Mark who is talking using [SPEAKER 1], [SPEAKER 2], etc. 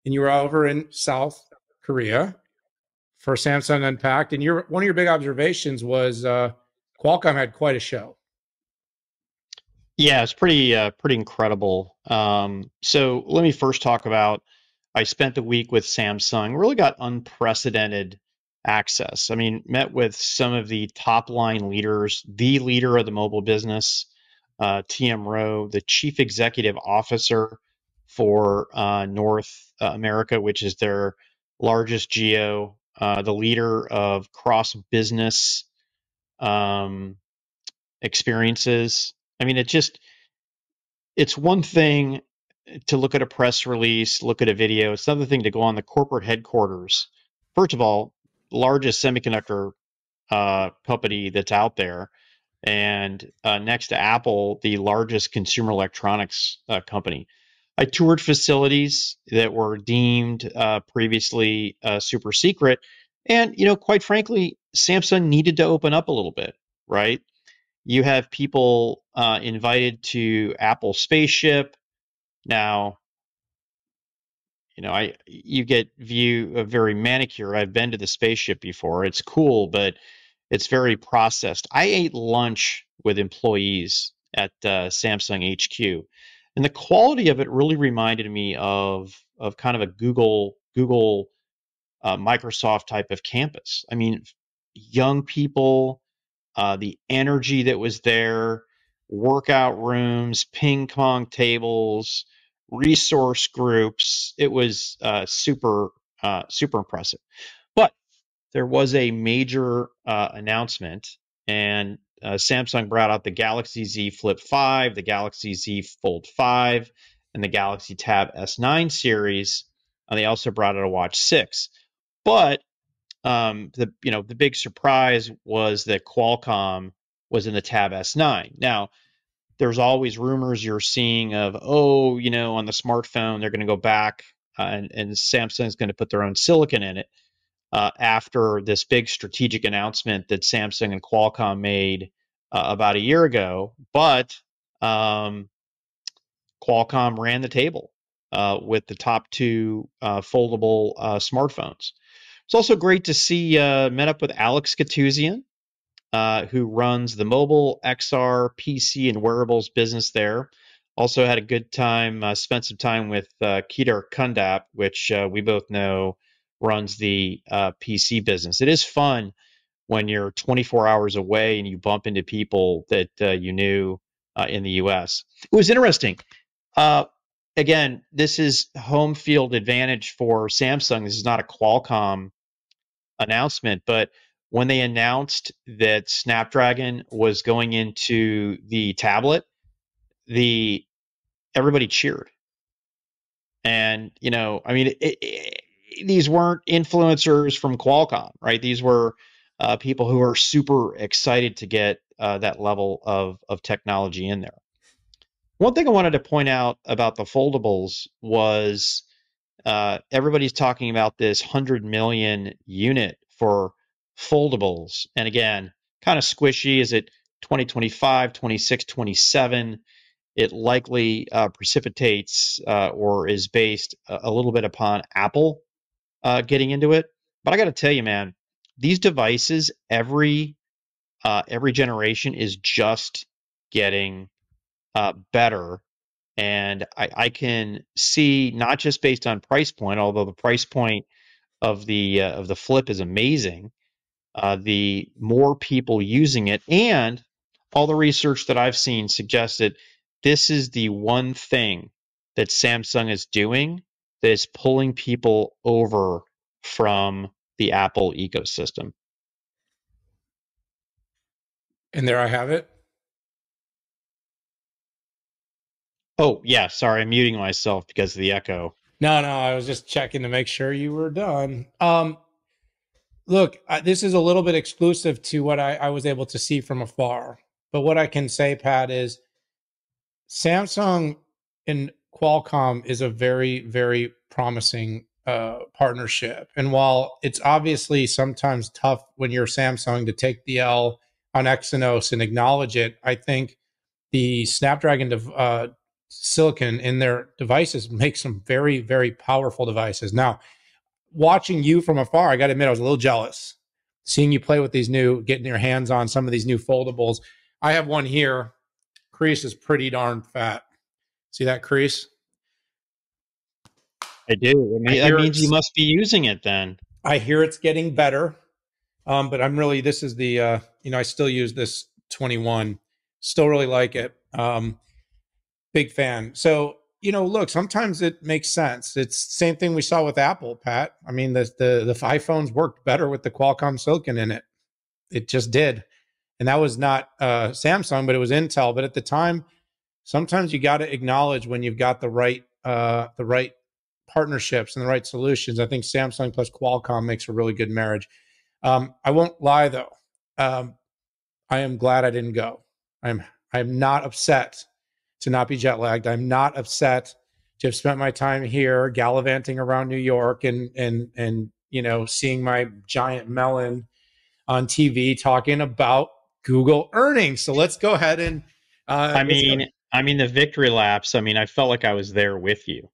[SPEAKER 1] and you were over in South Korea for Samsung Unpacked, and one of your big observations was Qualcomm had quite a show.
[SPEAKER 2] Yeah, it's pretty incredible. So let me first talk about I spent the week with Samsung, really got unprecedented access. I mean, met with some of the top line leaders, the leader of the mobile business, TM Rowe, the chief executive officer for North America, which is their largest geo, the leader of cross business um, experiences. I mean, it's one thing to look at a press release, look at a video. It's another thing to go on the corporate headquarters. First of all, largest semiconductor company that's out there, and next to Apple, the largest consumer electronics company. I toured facilities that were deemed previously super secret, and quite frankly, Samsung needed to open up a little bit, right? You have people invited to Apple spaceship. Now, I you get view of very manicured. I've been to the spaceship before. It's cool, but it's very processed. I ate lunch with employees at Samsung HQ, and the quality of it really reminded me of kind of a Google Microsoft type of campus. I mean, young people, the energy that was there, workout rooms, ping pong tables, resource groups. It was super impressive. But there was a major announcement, and Samsung brought out the Galaxy Z Flip 5, the Galaxy Z Fold 5, and the Galaxy Tab S9 series. And they also brought out a Watch 6. But the big surprise was that Qualcomm was in the Tab S9. Now, there's always rumors you're seeing of, on the smartphone they're going to go back and Samsung's going to put their own silicon in it after this big strategic announcement that Samsung and Qualcomm made about a year ago. But Qualcomm ran the table with the top two foldable smartphones. It's also great to see met up with Alex Katuzian, who runs the mobile XR PC and wearables business there. Also had a good time, spent some time with Kedar Kundap, which we both know runs the PC business. It is fun when you're 24 hours away and you bump into people that you knew in the US. It was interesting. Uh, Again, this is home field advantage for Samsung. This is not a Qualcomm announcement, but when they announced that Snapdragon was going into the tablet, the everybody cheered. And I mean, these weren't influencers from Qualcomm, right? These were people who are super excited to get that level of technology in there. One thing I wanted to point out about the foldables was everybody's talking about this 100 million unit for foldables. And again, kind of squishy. Is it 2025, 26, 27? It likely precipitates or is based a little bit upon Apple getting into it. But I got to tell you, man, these devices every generation is just getting better. And I can see not just based on price point, although the price point of the Flip is amazing. The more people using it, and all the research that I've seen suggests that this is the one thing that Samsung is doing that is pulling people over from the Apple ecosystem.
[SPEAKER 1] And there I have it.
[SPEAKER 2] Oh yeah, sorry, I'm muting myself because of the echo.
[SPEAKER 1] No, no, I was just checking to make sure you were done. Look, this is a little bit exclusive to what I was able to see from afar. But what I can say, Pat, is Samsung and Qualcomm is a very, very promising partnership. And while it's obviously sometimes tough when you're Samsung to take the L on Exynos and acknowledge it, I think the Snapdragon silicon in their devices makes some very, very powerful devices. Now, watching you from afar, I got to admit, I was a little jealous seeing you play with these new, getting your hands on some of these new foldables. I have one here. Crease is pretty darn fat. See that crease?
[SPEAKER 2] I do. I
[SPEAKER 1] I
[SPEAKER 2] mean, that
[SPEAKER 1] hear
[SPEAKER 2] means you
[SPEAKER 1] it's
[SPEAKER 2] must be using it then.
[SPEAKER 1] I hear it's getting better. But I'm really this is the I still use this 21. Still really like it. Big fan. So, look, sometimes it makes sense. It's the same thing we saw with Apple, Pat. I mean, the iPhones worked better with the Qualcomm silicon in it. It just did. And that was not Samsung, but it was Intel. But at the time, sometimes you got to acknowledge when you've got the right partnerships and the right solutions. I think Samsung plus Qualcomm makes a really good marriage. I won't lie though. Um, I am glad I didn't go. I'm not upset to not be jet lagged. I'm not upset to have spent my time here gallivanting around New York and seeing my giant melon on TV talking about Google earnings. So let's go ahead and
[SPEAKER 2] I
[SPEAKER 1] let's go.
[SPEAKER 2] mean, I mean the victory laps. I mean, I felt like I was there with you.